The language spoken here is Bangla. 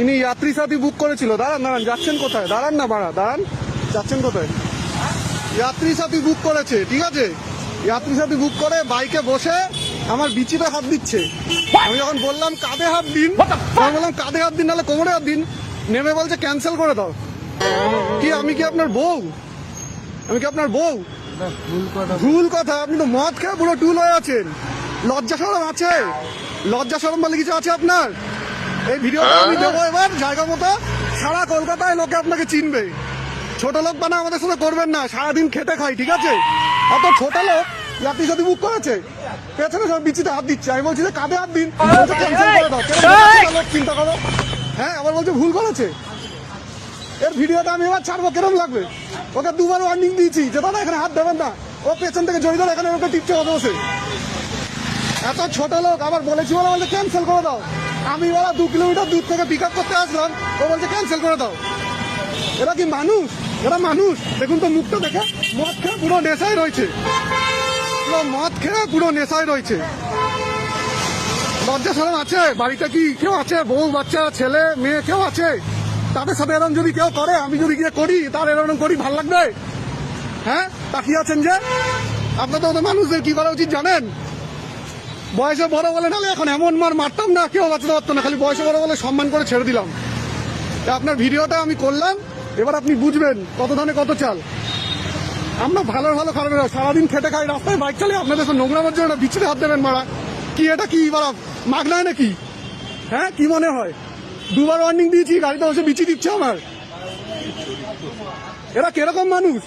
ইনি যাত্রী সাথী বুক করেছিল। দাঁড়ান দাঁড়ান, যাচ্ছেন কোথায়? দাঁড়ান না বাড়া, দাঁড়ান, যাচ্ছেন কোথায়? যাত্রী সাথী বুক করেছে, ঠিক আছে? যাত্রী সাথী বুক করে বাইকে বসে আমার বিচিতে হাত দিচ্ছে। আমি যখন বললাম কাঁধে হাত দিন, আমি বললাম কাঁধে হাত দিন নাহলে কোমরে হাত দিন, নেমে বলছে ক্যান্সেল করে দাও। কি আমি কি আপনার বউ? আমি কি আপনার বউ? ভুল কথা। আপনি তো মদ খেয়ে পুরো টুল হয়ে আছেন। লজ্জা শরম আছে? লজ্জা শরম বলে কিছু আছে আপনার? এই ভিডিওটা আমি দেবো এবার জায়গা মতো, সারা কলকাতায় লোকে আপনাকে চিনবে। ছোট লোক বানা আমাদের সাথে করবেন না, সারাদিন খেটে খাই, ঠিক আছে? এত ছোট লোক যাত্রী সাথী বুক করেছে, পেছনে সব বিচিতে হাত দিচ্ছে। আমি বলছি যে কাঁধে হাত দিন, ক্যান্সেল করে দাও। লোক চিন্তা করো। হ্যাঁ, আবার বলছে ভুল করেছে। এর ভিডিওটা আমি এবার ছাড়বো, কেরম লাগবে? ওকে দুবার ওয়ার্নিং দিয়েছি যে দাদা এখানে হাত দেবেন না। ও পেছন থেকে জড়িয়ে ধরে এখানে ওকে টিপছে কথা বসে। এত ছোট লোক, আবার বলেছি বলে বলছে ক্যান্সেল করে দাও। আমি ওরা 2 কিলোমিটার দূর থেকে পিক আপ করতে আসলাম, ও বলছে ক্যান্সেল করে দাও। এরা কি মানুষ? এরা মানুষ? দেখুন তো মুখটা দেখে, মদ খেয়ে পুরো নেশায় রয়েছে, মদ খেয়ে পুরো নেশায় রয়েছে। লজ্জা শরম আছে? বাড়িতে কি কেউ আছে? বউ বাচ্চা ছেলে মেয়ে কেউ আছে? তাদের সাথে এরকম যদি কেউ করে, আমি যদি গিয়ে করি, তার এরকম করি ভাল লাগবে? হ্যাঁ, তাকিয়ে আছেন যে? আপনাদের তো মানুষদের কি করা উচিত জানেন? বয়সে বড় বলে, নাহলে এখন এমন মার মারতাম না, কেউ বাঁচাতে পারতো না। খালি বয়সে বড় বলে সম্মান করে ছেড়ে দিলাম। আপনার ভিডিওটা আমি করলাম, এবার আপনি বুঝবেন কত ধানে কত চাল। আমরা ভালো ভালো খারাপ সারাদিন খেটে খাই, রাস্তায় বাইক চালিয়ে আপনাদের নোংরামের জন্য বিচিতে হাত দেবেন মারা? কি এটা কি মাগনায় নাকি? হ্যাঁ, কি মনে হয়? দুবার ওয়ার্নিং দিয়েছি, গাড়িতে বসে বিচি দিচ্ছে আমার। এরা কিরকম মানুষ?